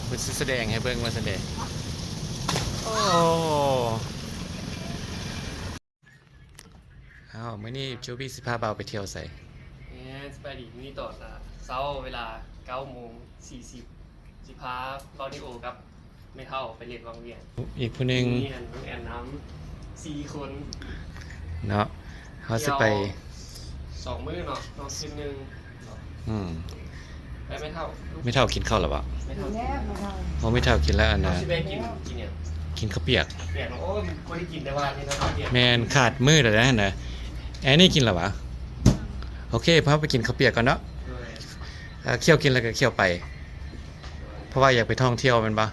เป็นแสดงให้เบิ่งมาแสดงโอ้อ้าวมื้อนี้จูบี้สิพาเบาไปเที่ยวใส่ สไปดีนี่ต่อละเช้าเวลา9:40สิพาบอนิโอกับไม่เท่าไปเรียนวังเวียน อีกผู้หนึง นี่น้องแอนน้ำ4 คน เนาะเขาสิไป 2 มื้อเนาะนอนคืนนึง อืม ไปไม่เท่า ไม่เท่ากินข้าวหรอวะ ไม่เท่า เขาไม่เท่ากินแล้วอัน เรา นะ สิไปกินเนี่ย กินข้าวเปียก เปียกเนาะโอ้ยไม่ได้กินแต่ว่านี่นะเปียก แมนขาดมือแล้วนะแอนนี่กินหรอวะโอเคพาไปกินข้าวเปียกก่อนเนาะเคี่ยวกินแล้วก็เคี่ยวไป เพราะว่าอยากไปท่องเที่ยวแมันปะ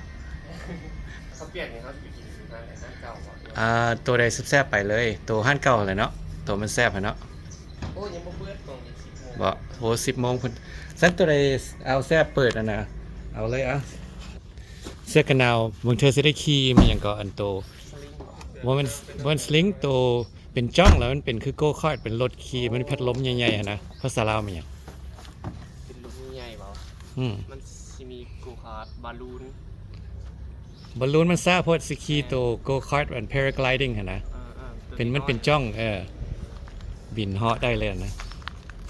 เขาเปียกเนี่ยเขาไปกินร้านเก่าอ่ะ ตัวใดแซ่บๆไปเลยตัวห้านเก่าเลยเนาะตัวมันแซ่บอะเนาะ โอ้ยยังบ่เปิดตรงนี้10 โมง บ่โห10 โมงพุ่นซั่นตัวใดเอาแซ่บเปิดอ่ะนะเอาเลยอ่ะเสื้อกันหนาวบางเธอสิได้ขี่มันหยังก็อันโต สลิง ว่ามันสลิงโตเป็นจ้องแล้วมันเป็นคือโกคาร์ดเป็นรถขี่มันพัดลมใหญ่ๆอะนะภาษาลาวมันหยัง เป็นลูกใหญ่เปล่า มันสิมีโกคาร์ทบอลลูน บอลลูนมันซ่าโพดสิขี่โตโกคาร์ดอัน paragliding หั่นนะเป็นมันเป็นจ้องบินเหาะได้เลยอะนะ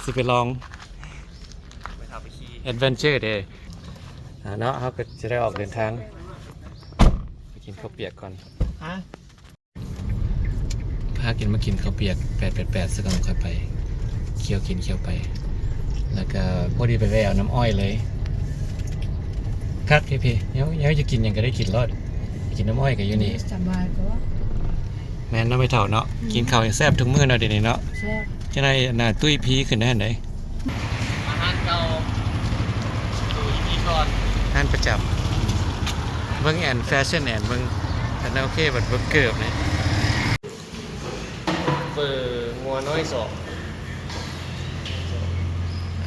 สิไปลอง ไปทำไปขี่ adventure เด้เนาะเขาก็จะได้ออกเดินทางไปกินข้าวเปียกก่อน ฮะ พากินมากินข้าวเปียก888สักก่อนค่อยไปเคี่ยวกินเคี่ยวไป แล้วก็พอดีไปแววน้ำอ้อยเลยคักพี่เดี๋ยวจะกินหยังก็ได้กินรอดกินน้ำอ้อยกับอยู่นี่ สบายก็ แม่นเนาะไม่เท่าเนาะกินข้าวอย่างแซ่บทุกมื้อเนาะเดี๋ยวนี้เนาะ แซ่บ จะได้หน้าตุ้ยพีขึ้นได้อันใด อาหารเก่าดูอีพีก่อน ท่านประจำเบิ่งแอนแฟชั่นแอนเบิ่งอันนั้นโอเคบัดเบิ่งเกือบนี่ เบอร์งัวน้อยสอง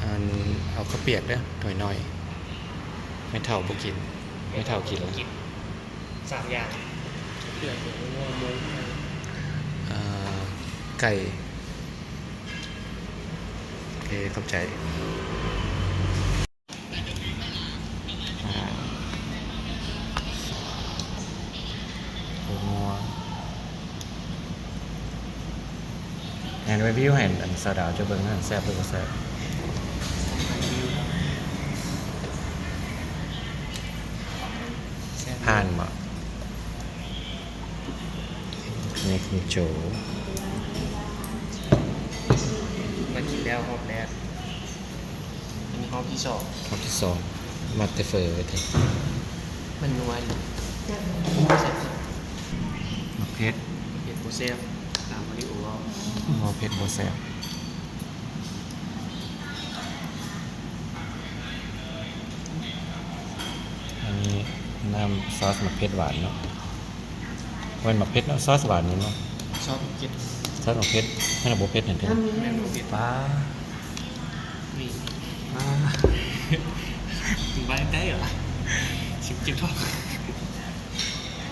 อันเอาข้าวเปียกเด้อหน่อยน้อยไม่เท่าบ่กินไม่เท่ากินแล้ว 3 อย่างเปลือกงัวหมู ไก่โอเคเข้าใจหัวงัวงานรีวิวให้อันสาวดาวจะเบิ่งนั่นแซ่บหรือบ่แซ่บผ่านบ่นี่คือโจ มากินแล้วรอบแรกอันนี้รอบที่สอง รอบที่สองมักแต่เฟอร์ไว้ที มันนัวอยู่ มักเพชร เห็ดโปเซฟตามมาริโอเอา มักเพชรบ่แซ่บอันนี้น้ำซอสมักเพชรหวานเนาะวันมักเพชรเนาะซอสหวานนี่เนาะ ชอบกิน ซอสมักเพชรให้ระบบเพชรเห็นเถอะ แม่โรบิด ป้า นี่ ป้า ถึงบ้านได้เหรอชิมจิ้มทอด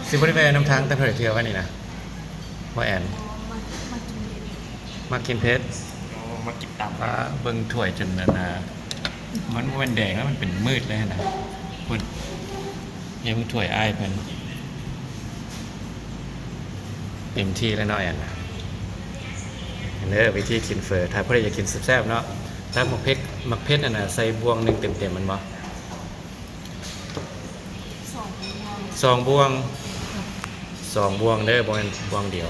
สิบริเวณน้ำทางแต่เผยเที่ยวไว้นี่นะว่าแอนมากินเพชร มากินตับ ป้าเบิ่งถ้วยจนนานามันบ่แมันแดงแล้วมันเป็นมืดเลยนะคุณยังมึงถ้วยอ้ายเพิ่นเต็มที่แล้วเนาะแอนนะเด้อวิธีกินเฟอถ้าผู้ใดอยากกินแซ่บๆเนาะถ้าหมักเพชรน่ะใส่บวงหนึงเต็มๆมันบ่สองบวงเด้อบ่แม่นบวงเดียว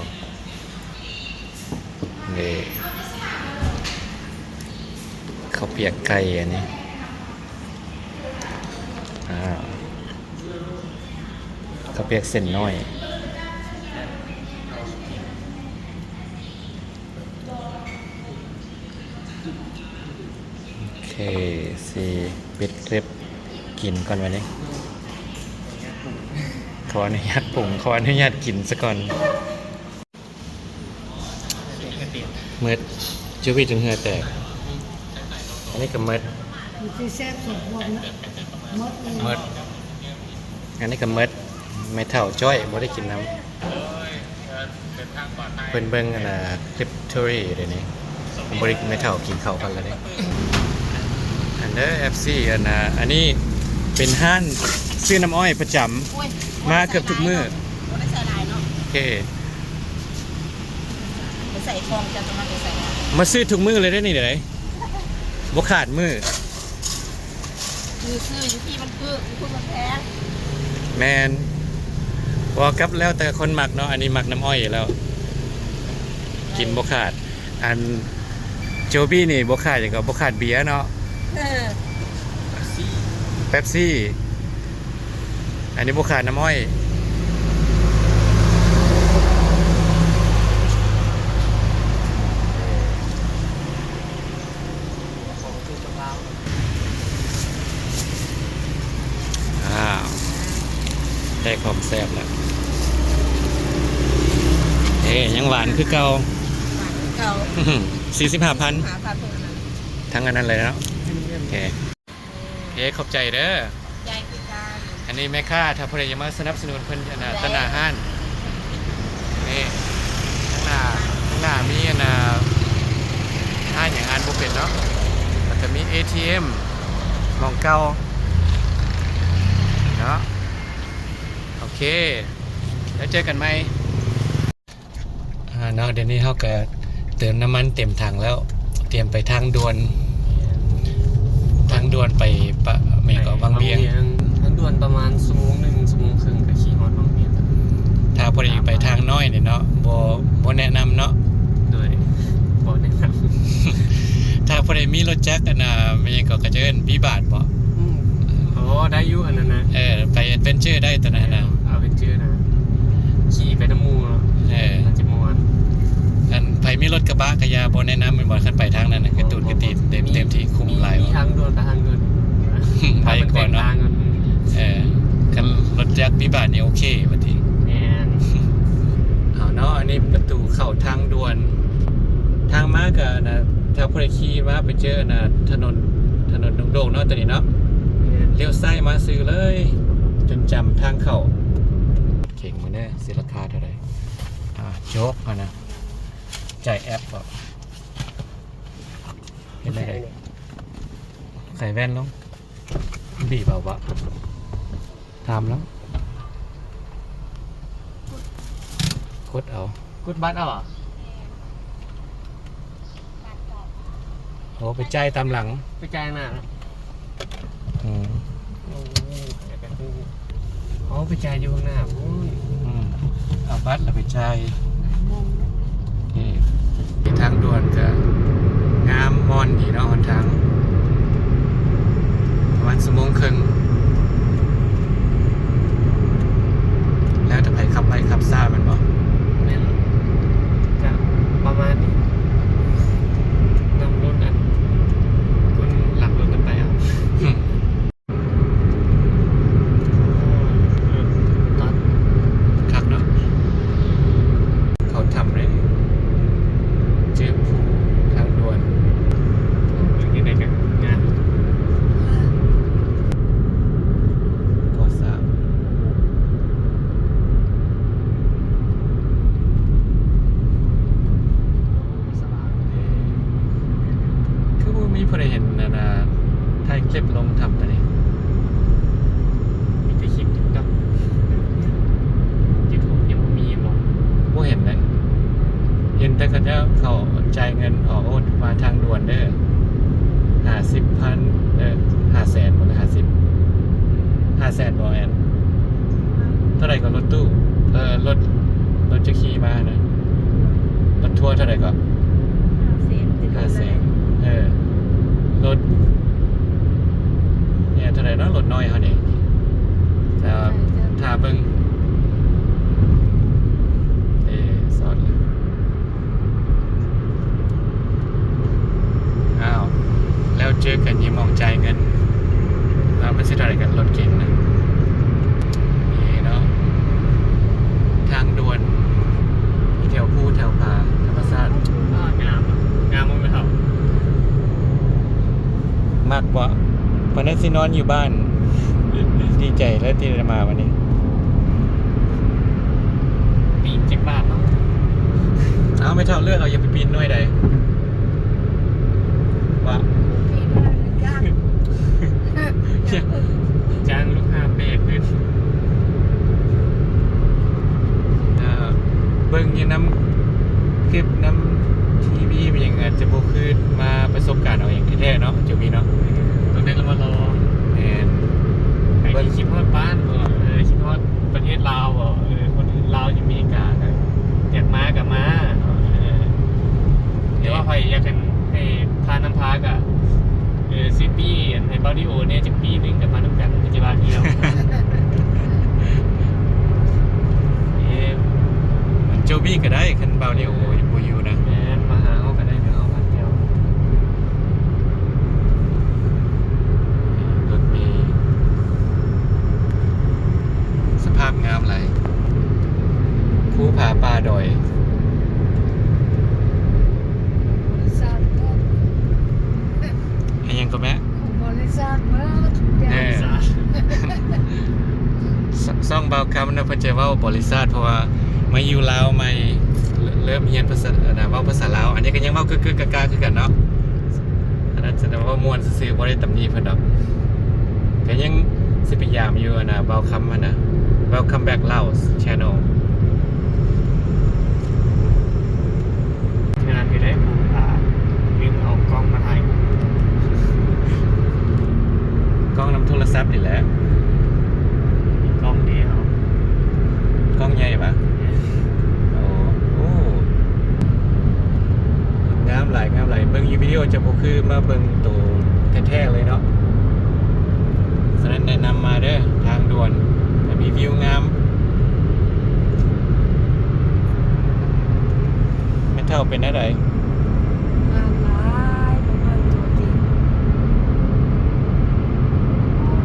นี่ข้าวเปียกไก่อันนี้ข้าวเปียกเส้นน้อยโอเคสิปิดคลิปกินก่อนวันนี้ขออนุญาตปรุงขออนุญาตกินซะก่อนเมืดจูบี้จนเหงื่อแตกอันนี้ก็เมืด อยู่ที่แซ่บสุดวันนะมดเลย เมืดอันนี้ก็เมืดไม่เท่าจ้อยบ่ได้กินน้ำเพิ่นเบิ่งอันน่ะคลิปทอรี่เดี๋ยวนี้บ่ได้ไม่เท่ากินข้าวกันแล้วเด้อันเด้อ FC อันน่ะอันนี้เป็นห้าน ซื้อน้ำอ้อยประจ โอ้ย ำมาเกือบทุกมื้อ บ่ได้ใส่ลายเนาะ โอเค ไปใส่ฟองจะมาไปใส่ลาย มาซื้อทุกมื้อเลยได้อนี่เดี๋ยวไหนบ่ขาดมื้อ คืออยู่ที่มันคือมันแพง แมนพอกับแล้วแต่คนหมักเนาะอันนี้หมักน้ำอ้อยอยู่แล้ว กินบ่ขาด อันโจบี้นี่บ่ขาดอย่างก็บ่ขาดเบียร์เนาะ เออ เป๊ปซี่ อันนี้บ่ขาดน้ำอ้อย ของคือมะพร้าว อ้าวได้ความแซ่บแล้วยังหวานคือเก่า เก่า 45,000 หาพันเพิ่นนั้น ทั้งอันนั้นเลยเนาะโอเคขอบใจเด้อ ยายคือการ อันนี้แม่ค้าถ้าเพิ่นอยากมาสนับสนุนเพิ่นอันน่ะตนาห้านนี่ข้างหน้ามีอันน่ะห้านอย่างอ่านบ่เป็นเนาะมันจะมี ATM มองเก่าเนาะโอเคแล้วเจอกันไหมเนาะเดี๋ยวนี้เฮาก็เติมน้ำมันเต็มถังแล้ว เตรียมไปทางด่วนไปปะแม่ก็วังเวียง ทางด่วนประมาณ1 ชั่วโมงครึ่งก็ขี่ฮอดวังเวียง ถ้าพอดีไปทางน้อยเนี่ยเนาะบ่แนะนำเนาะ โดยบ่แนะนำ ถ้าพอดีมีรถจักรน่ะมันยังก็กระเจิญวิบากบ่ อ๋อได้อยู่อันนั้นนะ ไปแอดเวนเจอร์ได้ตัวนั้นน่ะ เอาเป็นชื่อนะขี่ไปน้ำมูเนาะอาจจะม่วน อันไผมีรถกระบะก็อย่าบ่แนะนำมันบ่คันไปทางนั้นน่ะคือตูดกระติดเต็มที่คุ้มหลาย มี ว่ะ ทางด่วนกับทางด่วน ไปก่อนเนาะ ทางกัน คันรถจักรวิบากนี่โอเคบัดนี้ แม่น เอาเนาะอันนี้ประตูเข้าทางด่วนทางมาก็นะถ้าพอดีขี่มาไปเจอน่ะถนนโด่งๆเนาะตัวนี้เนาะ เลี้ยวซ้ายมาซื้อเลย จนจำทางเข้าเข่งมาเนี่ยสิราคาเท่าไหร่โจ๊กมานะจ่ายแอปบอกเห็นไหมใส่แว่นลงบีบเอาวะทำแล้วกดเอา กุดบัตรเอาอ่ะ โอ้ไปจ่ายตามหลัง ไปจ่ายหน้า อืม โอ้เดี๋ยวแป๊บนึงอ๋อไปจ่ายอยู่ข้างหน้าโอ้ย เอาบัตรแล้วไปจ่ายนี่ทางด่วนก็งามมอนดีเนาะหนทางประมาณ1 โมงครึ่งแล้วจะไปขับซ่ามันบ่ แม่นจะประมาณนี้นำรถอันคุณหลักรถกันไปอ่ะตัด คักเนาะเขาทำเลยเจอผู้ทางด่วน อยู่ในกันงาน ก่อสร้างคือว่ามีผู้ใดเห็นนะถ่ายคลิปลงทำไปนี่ มีแต่คลิปติ๊กต็อกยูทูบยังไม่มีบอก ผู้เห็นเลยเห็นแต่เขาจะเขาจ่ายเงินออกโอนมาทางด่วนเด้อ50,000 500,000หมดเลย500,000บ่แอนเท่าไหร่ก็รถตู้รถจะขี่มานะรถทัวร์เท่าไหร่ก็500,000รถเนี่ยเท่าไหร่เนาะรถน้อยเขาเนี่ยถ้าเบิ่งสอนเลยอ้าวแล้วเจอกันยี่มองจ่ายเงินแล้วมันสิเท่าไหร่กันรถเก๋งนะนี่เนาะทางด่วนมีแถวภูแถวผาธรรมศาสตร์ งามอะงามมั้งไหมครับ มากกว่าวันนั้นสินอนอยู่บ้าน ดีใจแล้วที่ได้มาวันนี้ ปีก7 บาทเนาะ เอาไม่เท่าเลือกเอาอย่าไปปีนหน่วยใดว่า ปีหน้าเลยจ้าง จ้างลูกค้าเบรกเลย บิ่งอยู่น้ำคลิปน้ำทีวีเป็นอย่างไงจะบ่คือมาประสบการณ์เอาเองแท้ๆเนาะจะมีเนาะ ตอนนี้เรามารอ แม่น ใครที่คิดฮอดบ้านบ่คิดฮอดประเทศลาวบ่คนลาวอยู่อเมริกาก็อยากมาก็มาเดี๋ยวว่าใครอยากกันให้พาน้ำพากะซิตี้ในบอดี้โอเนี่ยจะปีนึงกับมาน้ำกันปัจจุบันเดียว มันโจบี้ก็ได้คันเบาเรียวบ่อยู่นะ แม่นมาหาเขาก็ได้เนาะพันเดียว รถมีสภาพงามหลายภูผาป่าดอย บริษัทก็ อันยังก็แม่ ของบริษัทเมื่อทุกอย่าง แน่ ซ่องเบาคำนะเพิ่นจะเว้าบริษัทเพราะว่ามาอยู่ลาวใหม่เริ่มเรียนภาษาเว้าภาษาลาวอันนี้ก็ยังเว้ากึกๆกะๆคือกันเนาะอันนั้นแสดงว่าม่วนซื่อๆบ่ได้ตำหนิเพิ่นดอกก็ยังสิพยายามอยู่นะเบาคำนะ Welcome back Laos channel งานที่ได้ภูผาลืมเอากล้องมาถ่าย กล้องนำโทรศัพท์นี่แหละ มีกล้องเดียว กล้องใหญ่ปะโอ้งามหลายงามหลายเบิ่งอยู่วิดีโอจะบ่คือมาเบิ่งตัวแท้ๆเลยเนาะฉะนั้นแนะนำมาเด้อทางด่วนแต่มีวิวงามไม่เท่าเป็นได้ได งานหลายประมาณตัวจริง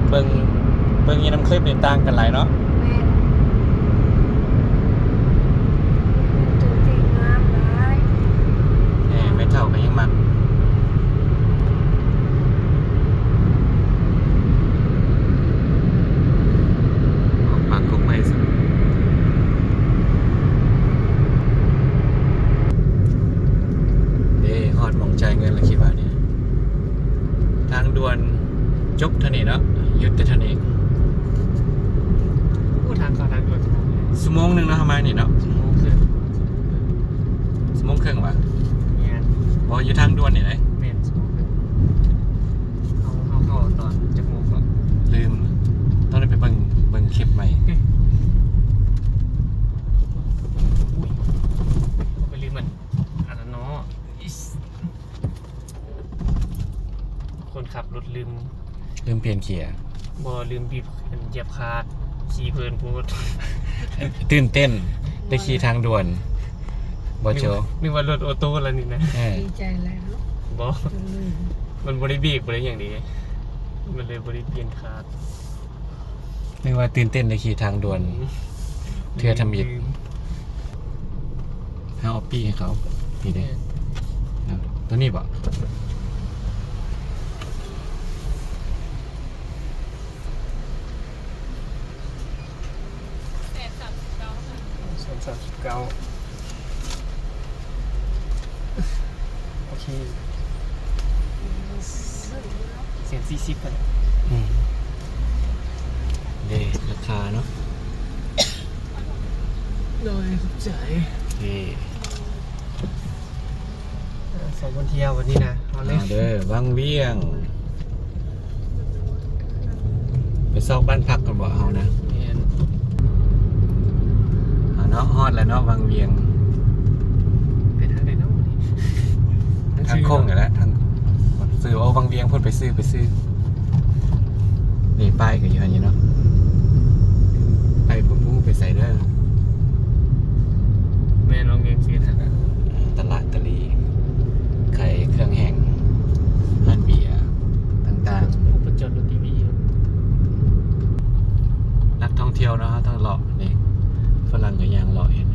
เบิ่งยีน้ำคลิปนี่ต่างกันหลายเนาะ แม่นตัวจริงงามหลาย ไม่เท่ากันยังมักออกปากกุ๊กไม่สิฮอดหมองใจายเงินแล้วคิดว่าเนี่ยทางด่วนจบเท่านี้เนาะหยุดแต่เท่านี้ ผู้ทางเขาทางด่วน ชั่วโมงหนึงเนาะประมาณนี้เนาะ ชั่วโมงครึ่ง ชั่วโมงครึ่งวะ เนี่ย บ่อยู่ทางด่วนนี่เลย แม่นชั่วโมงครึ่งเข้าตอนจักโมงก่อน ลืมต้องได้ไปเบิ่งคลิปใหม่ ไปลืมมันอันนั้นเนาะคนขับรถลืม ลืมเปลี่ยนเกียร์ ลืมบีบเหยียบคาดขี่เพลินพูด ตื่นเต้นได้ขี่ทางด่วนบ่โจ นึกว่ารถออโต้แล้วนี่นะ ดีใจแล้ว บอ จนลืม มันบริบีบบริอย่างดีมันเลยบริเปลี่ยนคาด นึกว่าตื่นเต้นได้ขี่ทางด่วน เทื่อทำอิฐ ให้เอาปี้ให้เขานี่เด้ตัวนี้บ่ 39โอเคเสียง40กัน เด้ราคาเนาะ โดยใจ นี่ สองคนเที่ยววันนี้นะเอาเลย เด้อวังเวียง ไปซอกบ้านพักกันบ่เอานะเอาเนาะฮอดแล้วเนาะวังเวียง ไปทางไหนเนาะวันนี้ ทางโค้งอยู่แล้วทางซื้อเอาวังเวียงเพิ่นไปซื้อนี่ป้ายก็อยู่หั่นอยู่เนาะไปพุ่งไปใส่เด้อ แม่ลองเรียนฟีดนะ ตลาดตะลีไข่เครื่องแห้งฮันเบียร์ต่าง อุปจารรถทีวี ๆนักท่องเที่ยวเนาะต้องเลาะนี่ฝรั่งก็ยังเลาะเห็น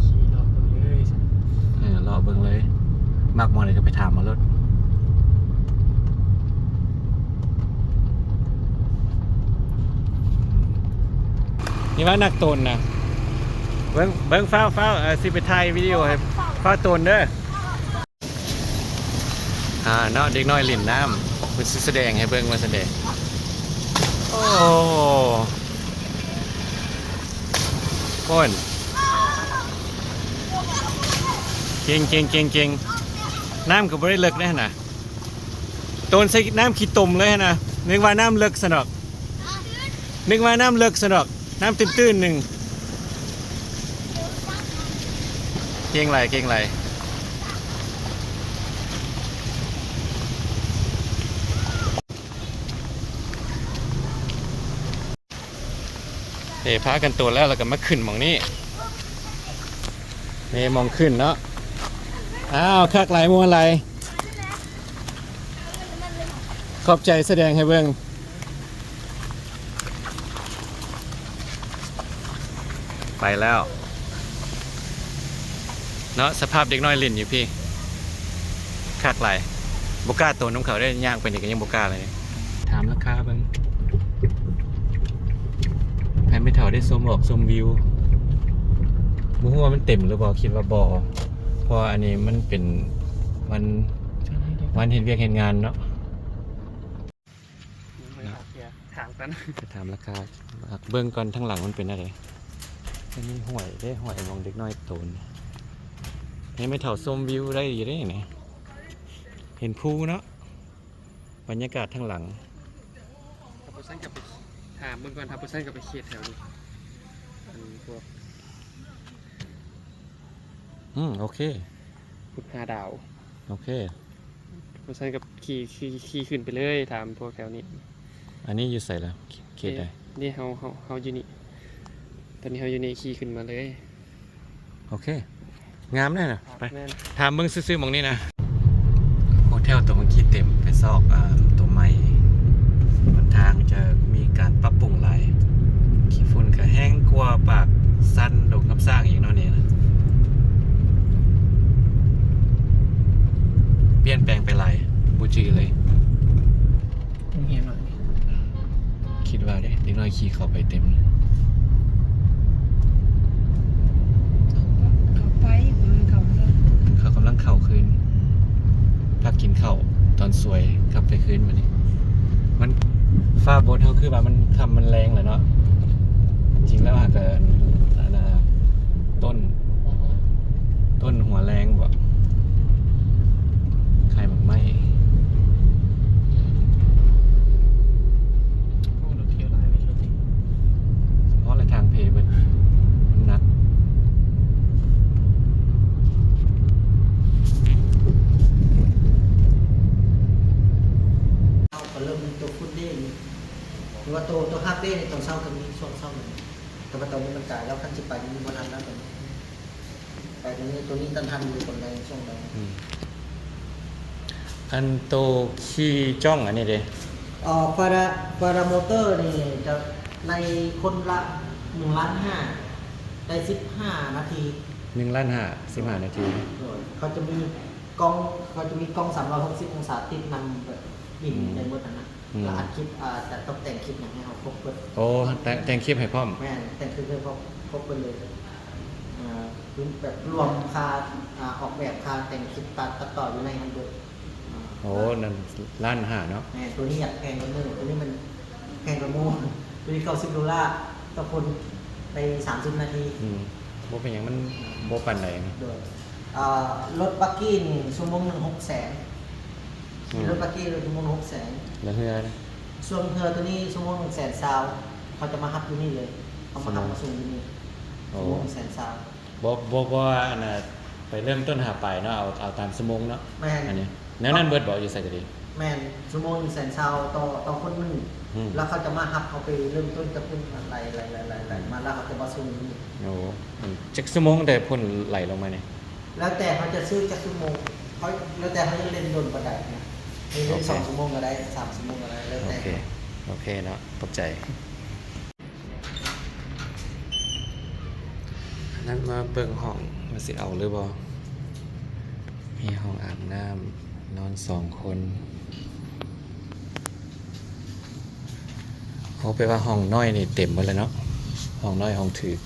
ขี่รอบเลย เลาะเบิ่งเลยมักมองเลยก็ไปถามมารถนี่ว่านักตนนะเบิ่งฟ้าวสิไปถ่ายวิดีโอให้ฟ้าวตนเด้อเนาะเด็กน้อยเล่นน้ำเพิ่นสิแสดงให้เบิ่งว่าแสดงโอ้คน เก่งเก่งเก่งเก่งน้ำก็บ่ได้เลิกได้นะต้นใส่น้ำขี้ตมเลยนะนึกว่าน้ำเลิกสนอกนึกว่าน้ำเลิกสนอกน้ำตื้นๆหนึ่งเก่งไรเก่งไรพากันตัวแล้วเราก็มาขึ้นหมองนี้มองขึ้นเนาะอ้าวคักไหลมัวไหลขอบใจแสดงให้เบิ่งไปแล้วเนาะสภาพเด็กน้อยลิ่นอยู่พี่คักไหลบกล้าตัวน้ำเขาได้ย่างไปนี่ก็ยังบกล้าเลยถามราคาเบิ่งให้ไม่เท่าได้ชมออกชมวิวมูว่ามันเต็มหรือเปล่าคิดว่าบอเพราะอันนี้มันเป็นวันเห็นเวียกเห็นงานเนาะ ถามกัน จะถามราคาเบื้องก่อนทั้งหลังมันเป็นอะไรมันมีห่วยได้ห่วยมองเด็กน้อยโตนให้ไม่เท่าชมวิวได้อยู่ได้ไงเห็นภูเนาะบรรยากาศทั้งหลัง ทับปุสั้นกับไปถามเมื่อก่อนทับปุสั้นกับไปเขียดแถวนี้อันนี้พวก โอเค พุทธาดาว โอเค ทับปุสั้นกับขี่ขึ้นไปเลยถามพวกแถวนี้ อันนี้อยู่ใส่แล้วเขตใด นี่เฮาอยู่นี่ตอนนี้เฮาอยู่นี่ขี่ขึ้นมาเลย โอเคงามแน่นะไป แม่น ถามเบื้องซื่อๆมองนี้นะโฮเทลตัวเมื่อกี้เต็มไปซอกตัวใหม่บนทางจะมีการปรับปรุงหลายขี้ฝุ่นก็แห้งกว่าปากสั้นดงกับสร้างอีกเนาะนี่นะเปลี่ยนแปลงไปหลายบูจือเลย เห็นหน่อย คิดว่าเด็กน้อยขี่เข้าไปเต็ม เขาไปมือเขาเลย เขากำลังเข่าคืนพักกินข้าวตอนสวยกลับไปคืนมานี่มันฟ้าบดเขาคือว่ามันทำมันแรงเลยเนาะจริงแล้วหากเกินต้นหัวแรงบ่ใครมันไม่ พวกเราเที่ยวไล่ไม่ใช่จริง เพราะอะไรทางเพมันหนักก็เริ่มมีตัวฟุตเด้นี่หรือว่าตัวฮาร์เด้ในตอนเช้าก็มีช่วงเช้าหนึ่งแต่ว่าตอนนี้มันกลายแล้วขั้นจิไปนี่มันทันแล้วตอนนี้ไปตรงนี้ตัวนี้ตันทันอยู่ตรงใดช่วงใด อันโตขี่จ้องอันนี้เด้ ฟาราโมเตอร์นี่จะในคนละ1,500,000ได้15 นาที 1,515 นาที เขาจะมีกล้อง360 องศาติดนำแบบบินในบนนั้นนะแล้วอัดคลิปจะตกแต่งคลิปอย่างให้เขาครบเปิด โอ้แต่งคลิปให้พร้อม แม่แต่งคือครบไปเลยแบบรวมค่าออกแบบค่าแต่งคลิปตัดต่ออยู่ในนั้นด้วย โอ้นั่น1,500,000เนาะ แม่ตัวนี้อยากแพงกว่ามือตัวนี้มันแพงกว่ามูตัวนี้$90ต่อคนใน30 นาที บ่เป็นหยังมันบ่ปานใด โดยรถบักกี้นี่ชั่วโมงหนึ่ง600,000รถบักกี้ชั่วโมง600,000 แล้วเฮือนะ ส่วนเธอตัวนี้ชั่วโมง100,000ซาวเขาจะมาฮับอยู่นี่เลยเขามาฮับมาส่งอยู่นี่ชั่วโมง100,000ซาว บ่ว่าอันน่ะไปเริ่มต้นหาปลายเนาะเอาตามชั่วโมงเนาะ แม่น อันนี้แนวนั้นเบิดบ่อยู่ใส่ก็ดี แม่นชั่วโมง100,000ซาวต่อคนหนึงแล้วเขาจะมาฮับเขาไปเริ่มต้นจากพุ่นไหลมาแล้วเขาจะมาส่งอยู่นี่ โอ้มันจักชั่วโมงแต่พ่นไหลลงมาเนี่ย แล้วแต่เขาจะซื้อจากชั่วโมงเขาแล้วแต่เขาจะเล่นโดนประดับนะเล่น2 ชั่วโมงก็ได้3 ชั่วโมงก็ได้แล้ว โอ แต่ เคโอเคเนาะขอบใจนั่นมาเบิ่งห้องว่าสิเอาหรือบ่มีห้องอาบน้ำนอน2 คนเขาไปว่าห้องน้อยนี่เต็มหมดเลยเนาะห้องน้อยห้องถือ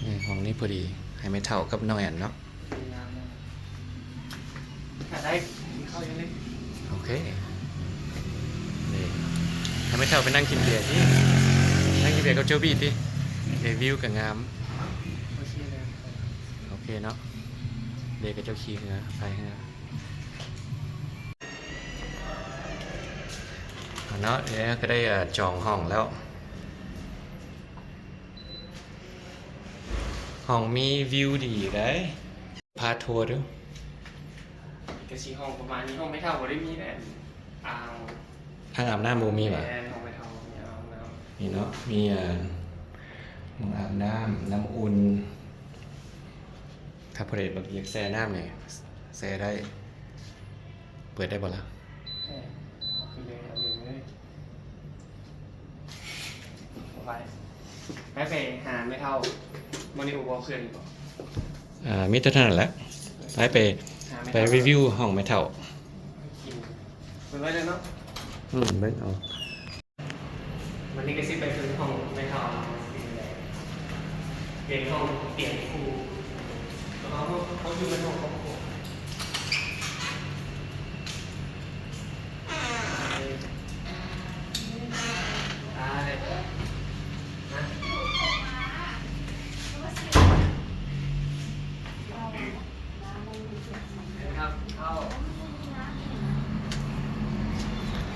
นี่ห้องนี้พอดีให้ไม่เท่ากับน้อยอันเนาะ ถ้าได้เข้ายังไง โอเค ทำให้เท่าไปนั่งกินเบียร์ที่นั่งกินเบียร์กับโจบี้ที่เดวิวกับงาม โอเคเลย โอเคเนาะเบียร์กับเจ้าขี้เหงือไปเหงือเอาเนาะเดี๋ยวก็ได้จองห้องแล้ว ห้องมีวิวดีได้พาทัวร์ดู กระชีห้องประมาณนี้ห้องไม่เท่าบ่ได้มีแต่อ่าง ห้างอาบน้ำโมมีป่ะ แอนห้องไม่เท่ามีอ่างน้ มีเนาะมีห้องอาบน้ำน้ำอุ่นถ้าพอดีแบบอยากแช่น้ำเนี่ยแช่ได้ เปิดได้บ่ล่ะ ำคือเลยเอาเลยไปหาไม่เท่าโมนิโอบอลเคลื่อนอยู่ มีเท่านั้นแหละไป หาไม่ ไป เท่า รีวิวห้องไม่เท่า กินเป็นไว้เลยเนาะ เบิ้งเอา วันนี้ก็ซิไปคือห้องไม่เท่าเปลี่ยนห้องเปลี่ยนครูแล้วเขาอยู่ในห้องครอบครัวได้นะครับเข้า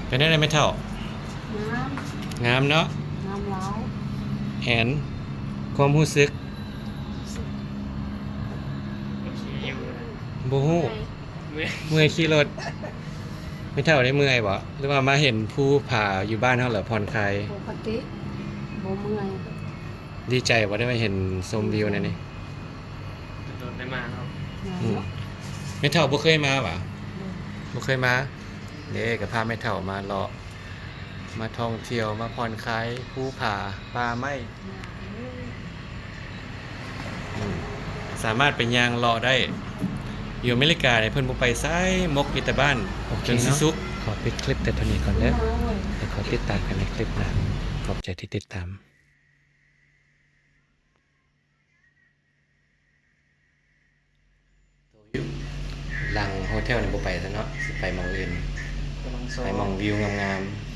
เป็นได้ไม่เท่า น้ งามเนาะ ำน้ำร้าย แหนความรู้สึก โอเคอยู่ บูฮู้ เมื่อย เมื่อยขี่รถไม่เท่าได้เมื่อยบ่หรือว่ามาเห็นผู้ผ่าอยู่บ้านเฮาเหรอผ่อนคลาย ปกติบ่เมื่อย ดีใจว่าได้มาเห็นชมวิวนั่นนี่ โดนได้มาเนาะ อืมไม่เท่าบ่เคยมาป่ะบ่เคยมาเด้ก็พาไม่เท่ามาเลาะมาท่องเที่ยวมาผ่อนคลายภูผาป่าไม้อืมสามารถไปย่างเลาะได้ อยู่อเมริกาเนี่ยเพิ่นบ่ไปไสมกอยู่แต่บ้านจนสิสุกขอปิดคลิปแต่เท่านี้ก่อนเด้อแล้วขอติดตามกันในคลิปหน้าขอบใจที่ติดตามหลังโฮเทลนี่บ่ไปซะเนาะสิไปหม้องอื่น กำลังโซ่ ไปหม้องวิวงามๆ